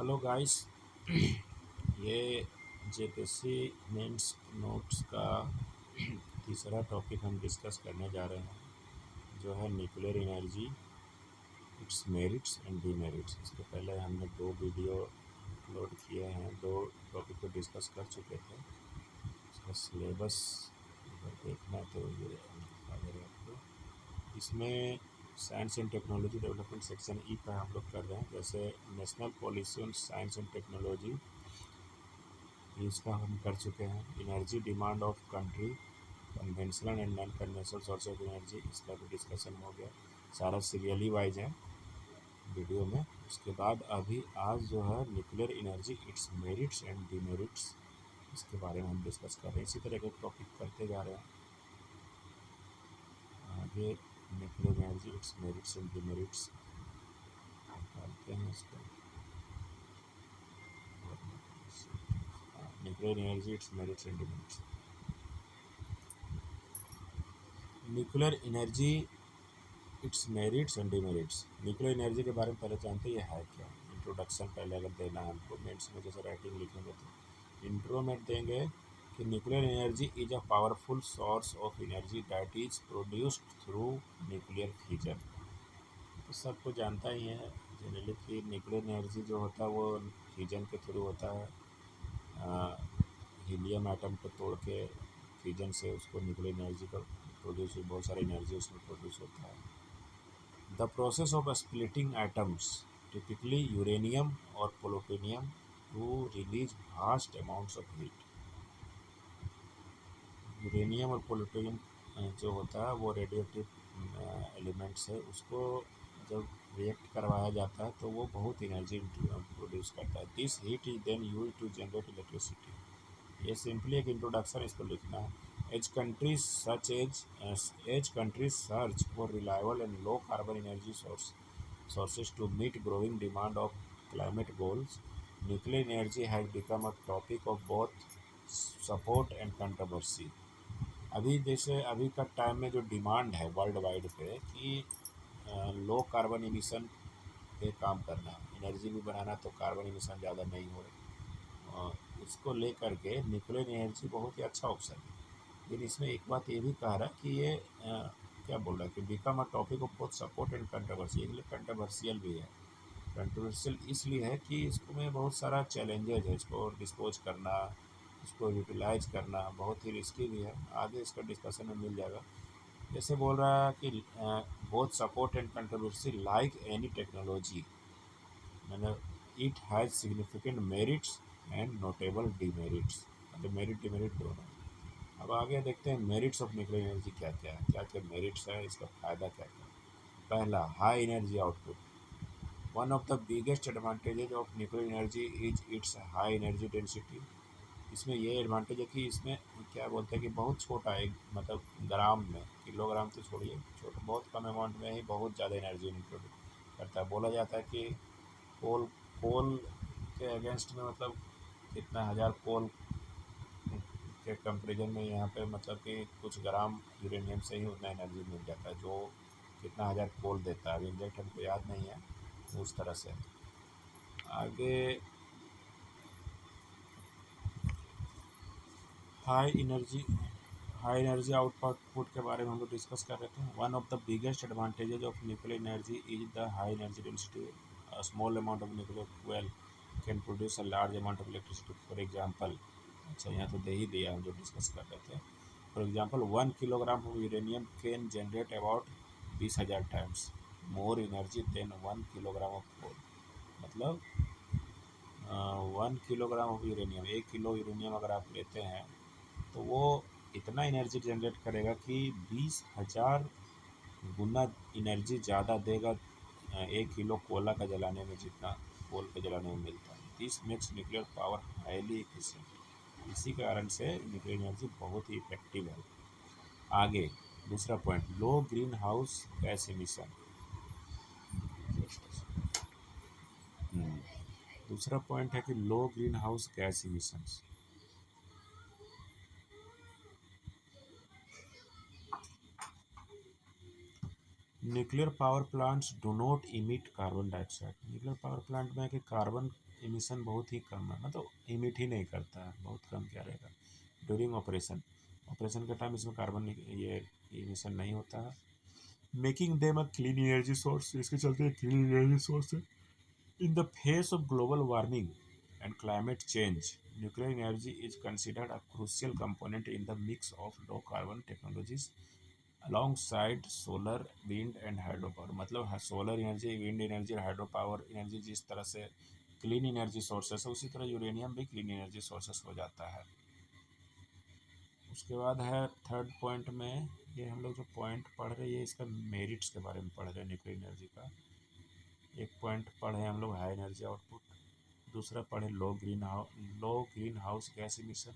Hello guys. ये JPSC mains notes का तीसरा टॉपिक हम डिस्कस करने जा रहे हैं, जो है nuclear energy, it's merits and demerits. इसके पहले हमने 2 वीडियो अपलोड किए हैं, 2 टॉपिक को डिस्कस कर चुके थे। इसका सिलेबस अगर देखना तो ये दिखा दे रहा है आपको। इसमें science and technology development section E का हम लोग कर रहे हैं। जैसे national policy on science and technology, इसका हम कर चुके हैं। Energy demand of country, conventional and non conventional source of energy, इसका भी डिस्कशन हो गया। सारा सीरियली वाइज है वीडियो में। उसके बाद अभी आज जो है nuclear energy, it's merits and demerits, इसके बारे में हम डिस्कस कर रहे हैं। इसी तरह के टॉपिक करते जा रहे हैं आगे। Nuclear energy, it's merits and demerits निकालते हैं इसको। Nuclear energy, it's merits and demerits. Nuclear energy, it's merits and demerits. Nuclear energy के बारे में पहले जानते हैं ये है क्या। इंट्रोडक्शन पहले अगर देना है हमको, मेंस में जैसे राइटिंग लिखेंगे तो इंट्रो में देंगे कि nuclear energy is a powerful source of energy that is produced through nuclear fusion. तो सबको जानता ही है जनरली कि न्यूक्लियर एनर्जी जो होता है वो फ्यूजन के थ्रू होता है। हीलियम एटम को तोड़ के फ्यूजन से उसको न्यूक्लियर एनर्जी का प्रोड्यूस, बहुत सारी एनर्जी उसमें प्रोड्यूस होता है। The process of splitting atoms, typically uranium or plutonium, to release vast amounts of heat. Uranium और प्लूटोनियम जो होता है वो रेडियोएक्टिव एलिमेंट्स है, उसको जब रिएक्ट करवाया जाता है तो वो बहुत एनर्जी प्रोड्यूस करता है। This heat is then use to generate electricity. ये सिंपली एक इंट्रोडक्शन, इसको लिखना है। As countries search for reliable and low carbon energy sources to meet growing demand of climate goals, nuclear energy has become a topic of both support and controversy. अभी जैसे अभी का time में जो डिमांड है वर्ल्ड वाइड पे कि low carbon emission पे काम करना, एनर्जी भी बनाना तो कार्बन इमिशन ज़्यादा नहीं हो रहा, इसको लेकर के न्यूक्लियर एनर्जी बहुत ही अच्छा ऑप्शन है। लेकिन इसमें एक बात ये भी कह रहा है कि ये क्या बोल रहा है कि become a topic of both support and controversy. इसलिए कंट्रोवर्शियल भी है। कंट्रोवर्शियल इसलिए है कि इसको में बहुत सारा चैलेंजेज है, इसको डिस्पोज करना, इसको यूटिलाइज करना बहुत ही रिस्की भी है। आगे इसका डिस्कशन में मिल जाएगा। जैसे बोल रहा है कि both support and controversy like any technology, मैंने it has significant merits and notable demerits, मतलब मेरिट डिमेरिट दोनों। अब आगे देखते हैं मेरिट्स ऑफ न्यूक्लियर एनर्जी क्या क्या है, क्या क्या मेरिट्स है, इसका फ़ायदा क्या क्या है। पहला, high energy output. One of the biggest advantages of nuclear energy is it's high energy density. इसमें ये एडवांटेज है कि इसमें क्या बोलते हैं कि बहुत छोटा है, मतलब ग्राम में, किलोग्राम तो छोड़िए, छोटा बहुत कम अमाउंट में ही बहुत ज़्यादा एनर्जी प्रोड्यूस करता है। बोला जाता है कि कोल कोल के अगेंस्ट में, मतलब कितना हज़ार कोल के कंपेरिजन में यहाँ पे मतलब कि कुछ ग्राम यूरेनियम से ही उतना एनर्जी मिल जाता है, जो कितना हज़ार कोल देता है। अभी एग्जैक्ट हमको याद नहीं है, उस तरह से। आगे हाई एनर्जी आउटपुट के बारे में हम लोग डिस्कस कर रहे थे। One of the biggest advantages of nuclear energy is the high energy density. Small amount of nuclear fuel can produce a large amount of electricity. For example, अच्छा यहाँ तो दे ही दिया हम जो डिस्कस कर रहे थे। For example 1 kilogram of uranium can generate about 20,000 times more energy than 1 kilogram of coal. मतलब 1 kilogram of uranium, 1 kilo uranium अगर आप लेते हैं तो वो इतना एनर्जी जनरेट करेगा कि 20,000 गुना एनर्जी ज़्यादा देगा 1 किलो कोयला का जलाने में, जितना कोल के जलाने में मिलता है। This makes nuclear power highly efficient. इसी कारण से न्यूक्लियर एनर्जी बहुत ही इफेक्टिव है। आगे दूसरा point, low green house gas emission. दूसरा पॉइंट है कि low green house gas emissions. Nuclear power plants do not emit carbon dioxide. Nuclear power plant में है कि कार्बन इमिशन बहुत ही कम है, मतलब इमिट ही नहीं करता है, बहुत कम क्या रहेगा। ड्यूरिंग ऑपरेशन, ऑपरेशन के टाइम इसमें कार्बन ये इमिशन नहीं होता है। Making them a clean energy source, इसके चलते क्लीन एनर्जी सोर्स है। In the face of global warming and climate change, nuclear energy is considered a crucial component in the mix of low carbon technologies alongside solar, wind and hydropower। मतलब solar energy, wind energy और hydro power energy जिस तरह से clean energy sources है, उसी तरह uranium भी clean energy sources हो जाता है। उसके बाद है थर्ड पॉइंट में, ये हम लोग जो पॉइंट पढ़ रहे हैं ये इसका मेरिट्स के बारे में पढ़ रहे हैं न्यूक्लियर एनर्जी का। एक पॉइंट पढ़े हम लोग हाई एनर्जी आउटपुट, दूसरा पढ़े low green house gas emission,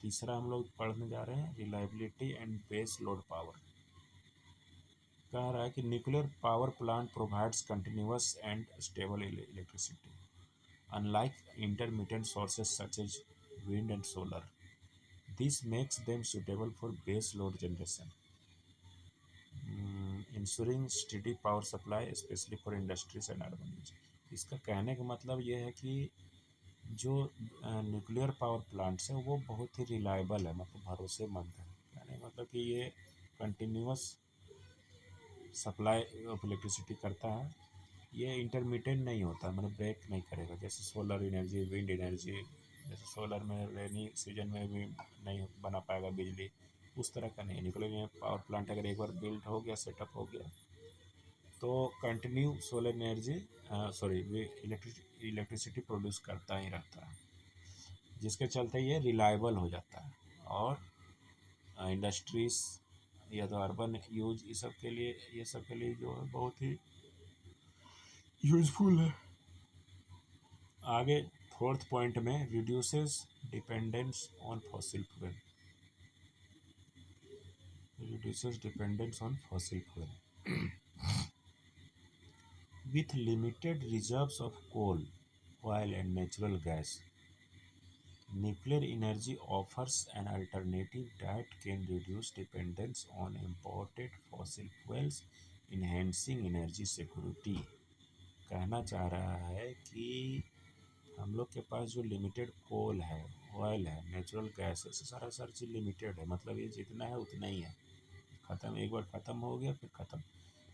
तीसरा हम लोग पढ़ने जा रहे हैं reliability and base load power. कह रहा है कि nuclear power plant provides continuous and stable electricity unlike intermittent sources such as wind and solar. This makes them suitable for base load generation, ensuring steady power supply especially for industries and urban use. इसका कहने का मतलब ये है कि जो nuclear power plants हैं वो बहुत ही रिलायबल है, मतलब भरोसेमंद है। यानी मतलब कि ये कंटिन्यूअस सप्लाई ऑफ इलेक्ट्रिसिटी करता है, ये इंटरमिटेंट नहीं होता, मतलब ब्रेक नहीं करेगा। जैसे सोलर एनर्जी, विंड एनर्जी, जैसे सोलर में रेनी सीजन में भी नहीं बना पाएगा बिजली, उस तरह का नहीं। न्यूक्लियर पावर प्लांट अगर एक बार बिल्ड हो गया, सेटअप हो गया, तो continue solar energy sorry electricity produce करता ही रहता है, जिसके चलते ये रिलायबल हो जाता है। और इंडस्ट्रीज़ या तो अर्बन यूज, ये सब के लिए जो है बहुत ही यूजफुल है। आगे फोर्थ पॉइंट में reduces dependence on fossil fuel, reduces dependence on fossil fuel with limited reserves of coal, oil and natural gas. Nuclear energy offers an alternative that can reduce dependence on imported fossil fuels, enhancing energy security। कहना चाह रहा है कि हम लोग के पास जो limited कोल है, ऑयल है, नेचुरल गैस है, सारा चीज़ लिमिटेड है, मतलब ये जितना है उतना ही है, ख़त्म, एक बार ख़त्म हो गया फिर ख़त्म।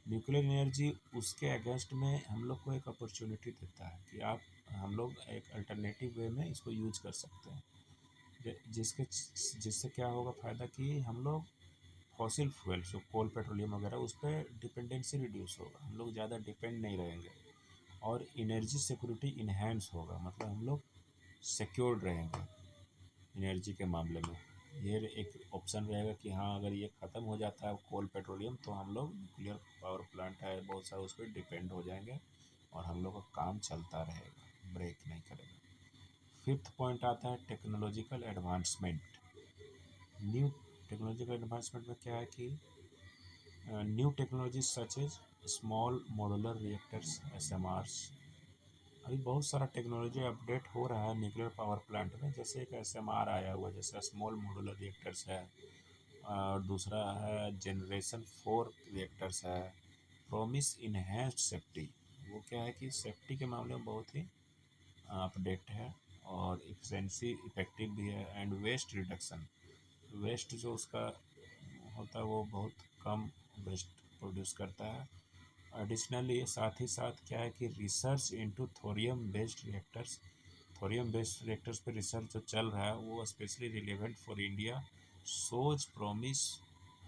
न्यूक्लियर एनर्जी उसके अगेंस्ट में हम लोग को एक अपॉर्चुनिटी देता है कि आप हम लोग एक अल्टरनेटिव वे में इसको यूज कर सकते हैं, जिससे क्या होगा फ़ायदा कि हम लोग फॉसिल फ्यूल जो कोल पेट्रोलियम वगैरह उस पर डिपेंडेंसी रिड्यूस होगा, हम लोग ज़्यादा डिपेंड नहीं रहेंगे, और एनर्जी सिक्योरिटी इन्हेंस होगा, मतलब हम लोग सिक्योर्ड रहेंगे एनर्जी के मामले में। ये एक ऑप्शन रहेगा कि हाँ अगर ये ख़त्म हो जाता है कोल पेट्रोलियम तो हम लोग न्यूक्लियर पावर प्लांट है बहुत सारा, उस पर डिपेंड हो जाएंगे और हम लोग का काम चलता रहेगा, ब्रेक नहीं करेगा। फिफ्थ पॉइंट आता है technological advancement. New technological advancement में क्या है कि new technology such as small modular reactors SMRs। अभी बहुत सारा टेक्नोलॉजी अपडेट हो रहा है न्यूक्लियर पावर प्लांट में, जैसे एक SMR आया हुआ, जैसे स्मॉल मॉड्यूलर रिएक्टर्स है, और दूसरा है जनरेशन 4 रिएक्टर्स है। प्रोमिस इन्हेंस्ड सेफ्टी, वो क्या है कि सेफ्टी के मामले में बहुत ही अपडेट है, और इफिशेंसी इफेक्टिव भी है, एंड वेस्ट रिडक्शन, वेस्ट जो उसका होता है वो बहुत कम वेस्ट प्रोड्यूस करता है। एडिशनली साथ ही साथ क्या है कि research into thorium based reactors, thorium based reactors पे रिसर्च जो चल रहा है वो specially relevant for India, shows promise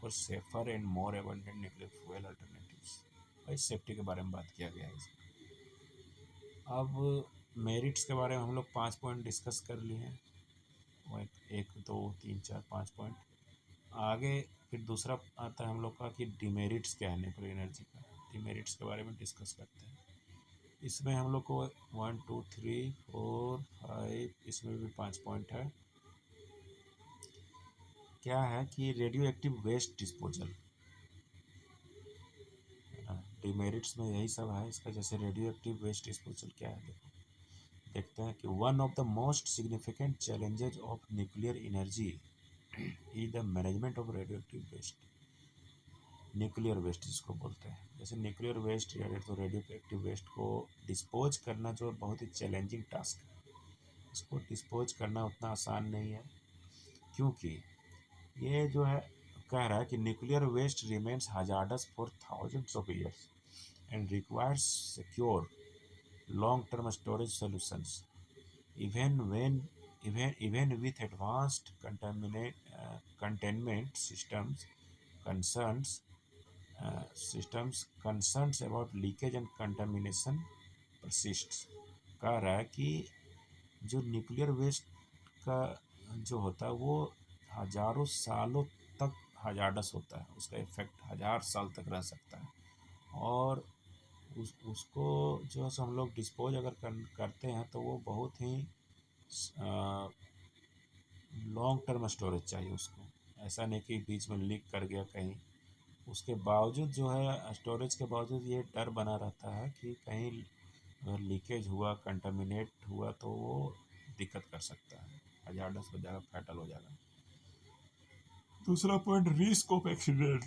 for safer and more abundant nuclear fuel alternatives. भाई सेफ्टी के बारे में बात किया गया है इसमें। अब मेरिट्स के बारे में हम लोग 5 पॉइंट डिस्कस कर लिए हैं, वो एक दो तीन चार 5 पॉइंट। आगे फिर दूसरा आता है हम लोग का कि डिमेरिट्स क्या है न्यूक्लियर एनर्जी का, डिमेरिट्स के बारे में डिस्कस करते हैं। इसमें हम लोग को 1 2 3 4 5, इसमें भी 5 पॉइंट है। क्या है कि radio active waste disposal, demerits में यही सब है इसका। जैसे रेडियो एक्टिव वेस्ट डिस्पोजल क्या है, देखते हैं कि one of the most significant challenges of nuclear energy is the management of radio active waste. Nuclear waste जिसको बोलते हैं। जैसे न्यूक्लियर वेस्ट या तो रेडियो एक्टिव वेस्ट को डिस्पोज करना जो बहुत ही चैलेंजिंग टास्क है, इसको डिस्पोज करना उतना आसान नहीं है, क्योंकि ये जो है कह रहा है कि nuclear waste remains hazardous for thousands of years and requires secure long term storage solutions even when even with advanced containment systems concerns about leakage and contamination persists। कह रहा है कि जो न्यूक्लियर वेस्ट का जो होता है वो हजारों सालों तक हजार्डस होता है, उसका इफेक्ट 1000 साल तक रह सकता है। और उसको जो है सो हम लोग डिस्पोज अगर करते हैं तो वो बहुत ही लॉन्ग टर्म स्टोरेज चाहिए उसको। ऐसा नहीं कि बीच में लीक कर गया कहीं, उसके बावजूद जो है स्टोरेज के बावजूद ये डर बना रहता है कि कहीं अगर लीकेज हुआ, कंटामिनेट हुआ तो वो दिक्कत कर सकता है, हजार्डस हो जाएगा, फैटल हो जाएगा। दूसरा point, risk of accident.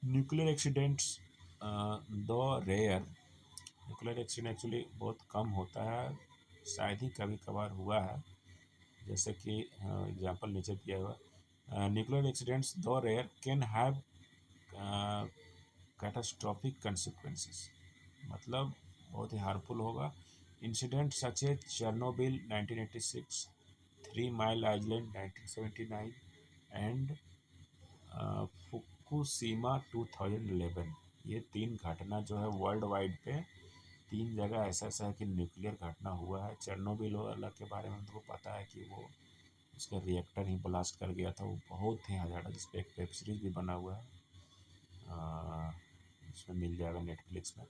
Nuclear accidents though rare, nuclear accident actually बहुत कम होता है, शायद ही कभी कभार हुआ है। जैसे कि एग्जांपल नीचे दिया हुआ, nuclear accidents though rare can have catastrophic consequences, मतलब बहुत ही हार्मफुल होगा। Incident such as Chernobyl 1986, 3 mile island 1979 and Fukushima 2011। ये तीन घटना जो है वर्ल्ड वाइड पे तीन जगह ऐसा ऐसा है कि न्यूक्लियर घटना हुआ है। चेरनोबिल वाला के बारे में हमको पता है कि वो उसका रिएक्टर ही ब्लास्ट कर गया था, वो बहुत ही हज़ार्डस, जिस पर एक वेब सीरीज भी बना हुआ है, उसमें मिल जाएगा नेटफ्लिक्स में।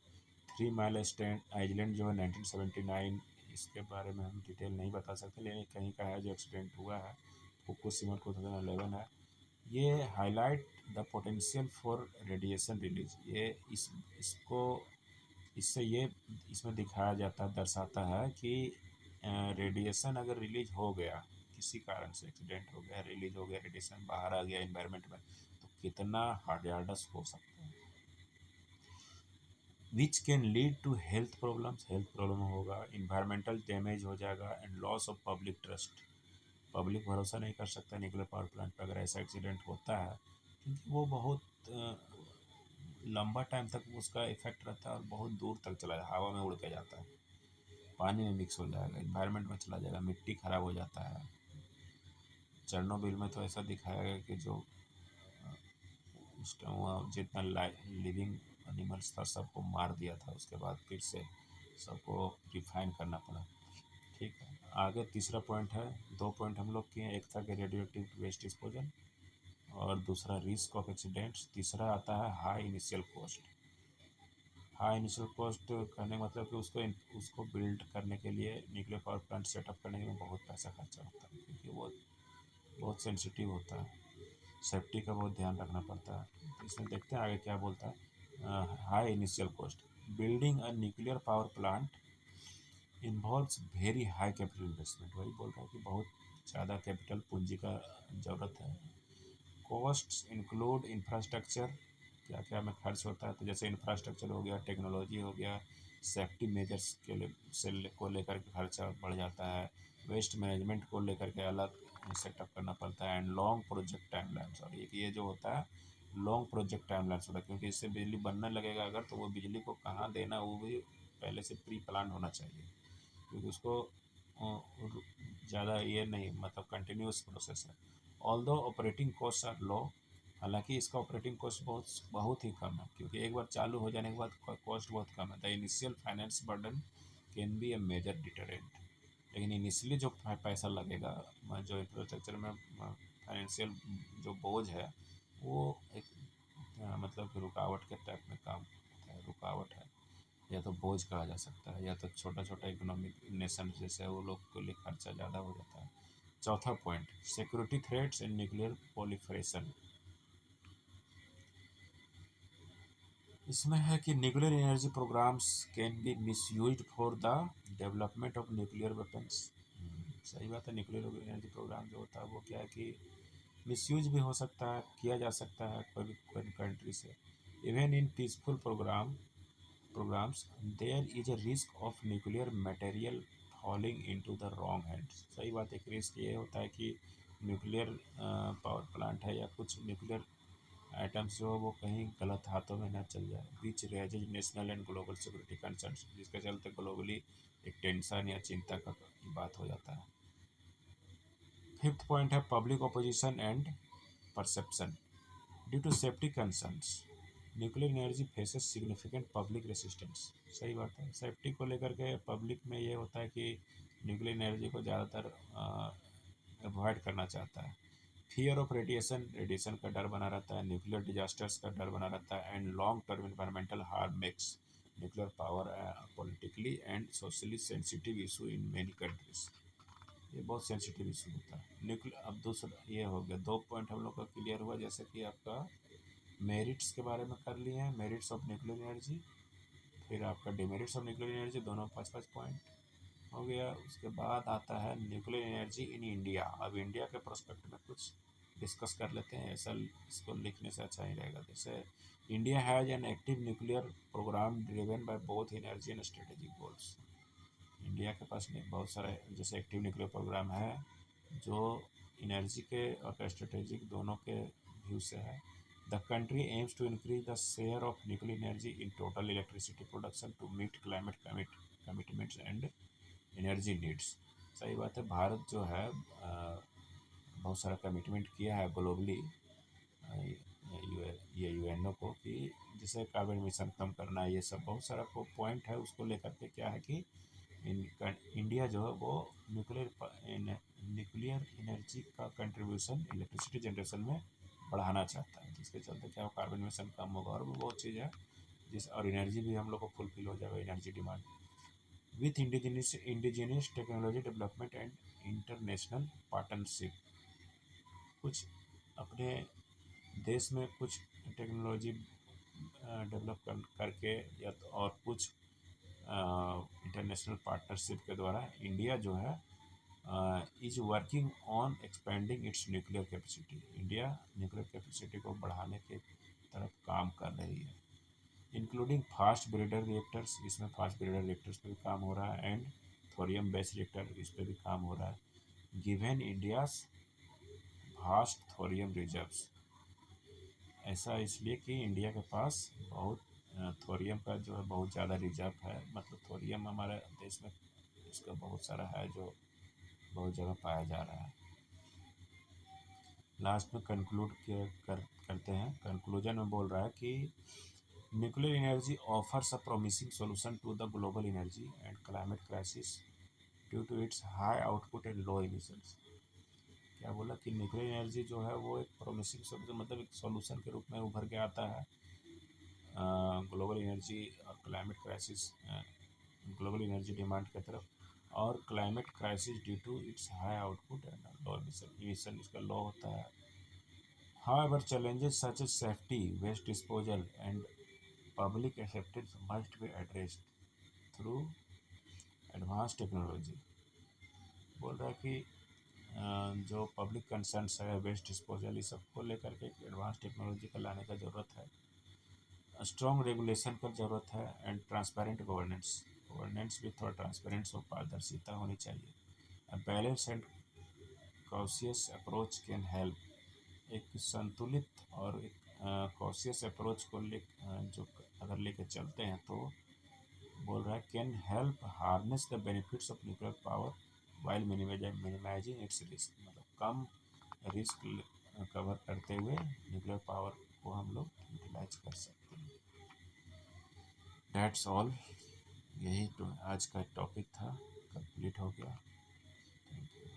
3 माइल स्टैंड आइलैंड जो है 1979, इसके बारे में हम डिटेल नहीं बता सकते, लेकिन कहीं का है जो एक्सीडेंट हुआ है। फुकुशिमा 2011 है। ये highlight the potential for radiation release, ये इसको इससे ये इसमें दिखाया जाता है, दर्शाता है कि रेडिएशन अगर रिलीज हो गया, किसी कारण से एक्सीडेंट हो गया, रिलीज हो गया, रेडिएशन बाहर आ गया इन्वायरमेंट में, तो कितना हार्डियाडस हो सकता है, which can lead to health problem होगा, इन्वायरमेंटल डैमेज हो जाएगा and loss of public trust. Public भरोसा नहीं कर सकता न्यूक्लियर पावर प्लांट पर अगर ऐसा एक्सीडेंट होता है, क्योंकि वो बहुत लंबा टाइम तक उसका इफेक्ट रहता है और बहुत दूर तक चला जाता है, हवा में उड़ के जाता है, पानी में मिक्स हो जाएगा, इन्वायरमेंट में चला जाएगा, मिट्टी खराब हो जाता है। चेरनोबिल में तो ऐसा दिखाया गया कि जो उस टाइम वहाँ जितना लिविंग एनिमल्स था सबको मार दिया था, उसके बाद फिर से सबको रिफाइन करना पड़ा। ठीक है, आगे तीसरा पॉइंट है, दो पॉइंट हम लोग किए, एक था कि रेडियो एक्टिव वेस्ट डिस्पोजल और दूसरा रिस्क ऑफ एक्सीडेंट्स। तीसरा आता है high initial cost. High initial cost कहने का मतलब कि उसको बिल्ड करने के लिए, न्यूक्लियर पावर प्लांट सेटअप करने के लिए बहुत पैसा खर्चा होता है, क्योंकि वो बहुत सेंसिटिव होता है, सेफ्टी का बहुत ध्यान रखना पड़ता है। तो इसमें देखते हैं आगे क्या बोलता है। High initial cost, building a nuclear power plant involves very high capital investment, वही बोल रहा है कि बहुत ज़्यादा कैपिटल पूंजी का ज़रूरत है। कॉस्ट्स इंक्लूड इंफ्रास्ट्रक्चर, क्या क्या में खर्च होता है, तो जैसे इंफ्रास्ट्रक्चर हो गया, टेक्नोलॉजी हो गया, सेफ्टी मेजर्स के लिए को लेकर के खर्चा बढ़ जाता है, वेस्ट मैनेजमेंट को लेकर के अलग सेटअप करना पड़ता है, एंड लॉन्ग प्रोजेक्ट टाइमलाइंस। और ये जो होता है लॉन्ग प्रोजेक्ट टाइमलाइंस होता है, क्योंकि इससे बिजली बनने लगेगा अगर, तो वो बिजली को कहाँ देना वो भी पहले से प्री प्लान होना चाहिए, क्योंकि उसको ज़्यादा ये नहीं, मतलब कंटिन्यूस प्रोसेस है। ऑल्दो ऑपरेटिंग कॉस्ट आर लो, हालांकि इसका ऑपरेटिंग कॉस्ट बहुत बहुत ही कम है, क्योंकि एक बार चालू हो जाने के बाद कॉस्ट बहुत कम है। The initial finance burden can be a major deterrent, लेकिन इनिशियली जो पैसा लगेगा, जो इंफ्रास्ट्रक्चर में फाइनेंशियल जो बोझ है, वो एक मतलब रुकावट के टाइप में काम होता है, रुकावट है, या तो बोझ कहा जा सकता है, या तो छोटा छोटा इकोनॉमिक नेशन जैसे वो लोग के लिए खर्चा ज़्यादा हो जाता है। चौथा point, security threats and nuclear proliferation. इसमें है कि nuclear energy programmes can be misused for the development of nuclear weapons. सही बात है, न्यूक्लियर एनर्जी प्रोग्राम जो होता है वो क्या है कि मिसयूज भी हो सकता है, किया जा सकता है कोई कंट्री से। Even in peaceful programmes there is a risk of nuclear material falling into the wrong hands. सही बात है, एक रिस्क ये होता है कि न्यूक्लियर पावर प्लांट है या कुछ न्यूक्लियर आइटम्स जो वो कहीं गलत हाथों में ना चल जाए। बीच raises national and global security concerns, जिसके चलते ग्लोबली एक टेंशन या चिंता का बात हो जाता है। फिफ्थ पॉइंट है public opposition and perception. Due to safety concerns nuclear energy faces significant public resistance. सही बात है, सेफ्टी को लेकर के पब्लिक में ये होता है कि न्यूक्लियर एनर्जी को ज़्यादातर अवॉइड करना चाहता है। फियर ऑफ रेडिएशन, रेडिएशन का डर बना रहता है। न्यूक्लियर डिजास्टर्स का डर बना रहता है। And long term environmental harm makes nuclear power politically and socially sensitive issue in many countries. ये बहुत सेंसिटिव इशू होता है न्यूक्लियर। अब दूसरा ये हो गया, दो पॉइंट हम लोग का क्लियर हुआ, जैसे कि आपका मेरिट्स के बारे में कर लिए हैं, मेरिट्स ऑफ न्यूक्लियर एनर्जी। फिर आपका डिमेरिट्स ऑफ न्यूक्लियर एनर्जी, दोनों 5-5 पॉइंट हो गया। उसके बाद आता है न्यूक्लियर एनर्जी इन इंडिया। अब इंडिया के प्रोस्पेक्ट में कुछ डिस्कस कर लेते हैं, ऐसा इसको लिखने से अच्छा ही रहेगा। जैसे India has an active nuclear program driven by both energy and strategic goals. India के पास में बहुत सारे जैसे एक्टिव न्यूक्लियर प्रोग्राम है जो एनर्जी के और स्ट्रेटेजिक दोनों के व्यू से है। The country aims to increase the share of nuclear energy in total electricity production to meet climate commitments and energy needs. सही बात है, भारत जो है बहुत सारा कमिटमेंट किया है ग्लोबली, ये यूएनओ को, कि जैसे कार्बन एमिशन कम करना है, ये सब बहुत सारा को पॉइंट है। उसको लेकर के क्या है कि इंडिया जो है वो न्यूक्लियर एनर्जी का कंट्रीब्यूशन इलेक्ट्रिसिटी जनरेशन में बढ़ाना चाहता है, जिसके चलते क्या हो कार्बन एमिशन कम होगा और भी बहुत चीज़ है जिस, और एनर्जी भी हम लोग को फुलफिल हो जाएगा energy demand with indigenous technology development and international partnership. कुछ अपने देश में कुछ टेक्नोलॉजी डेवलप करके या तो और कुछ इंटरनेशनल पार्टनरशिप के द्वारा इंडिया जो है is working on expanding it's nuclear capacity. India nuclear capacity को बढ़ाने के तरफ काम कर रही है, इंक्लूडिंग फास्ट ब्रीडर रिएक्टर्स, इसमें फास्ट ब्रीडर रिएक्टर्स पे भी काम हो रहा है, एंड थोरियम बेस्ड रिएक्टर इस पर भी काम हो रहा है। Given India's vast thorium reserves, ऐसा इसलिए कि इंडिया के पास बहुत थोरियम का जो है बहुत ज़्यादा रिजर्व है, मतलब थोरियम हमारे देश में इसका बहुत सारा है जो बहुत जगह पाया जा रहा है। लास्ट में कंक्लूड करते हैं। कंक्लूजन में बोल रहा है कि nuclear energy offers a promising solution to the global energy and climate crisis due to its high output and low emissions. क्या बोला कि न्यूक्लियर एनर्जी जो है वो एक प्रोमिसिंग सॉल्यूशन, मतलब एक सॉल्यूशन के रूप में उभर के आता है ग्लोबल एनर्जी और climate crisis, global energy demand की तरफ, और climate crisis due to its high output and low emission इसका लो होता है। However challenges such as safety, waste disposal and public acceptance must be addressed through advanced technology। बोल रहा है कि जो पब्लिक कंसर्न्स है वेस्ट डिस्पोजल इस सब को लेकर के एडवांस टेक्नोलॉजी का लाने का ज़रूरत है, स्ट्रॉन्ग रेगुलेशन का ज़रूरत है, एंड ट्रांसपेरेंट गवर्नेंस, गवर्नेंस भी थोड़ा ट्रांसपेरेंस और पारदर्शिता होनी चाहिए। A balance and cautious approach can help, एक संतुलित और एक कॉशियस अप्रोच को जो अगर लेके चलते हैं तो बोल रहा है can help harness the benefits of nuclear power while minimizing its risk, मतलब कम रिस्क कवर करते हुए न्यूक्लियर पावर को हम लोग यूटिलाइज कर सकते हैं। डैट्स ऑल, यही तो आज का टॉपिक था, कंप्लीट हो गया। Thank you.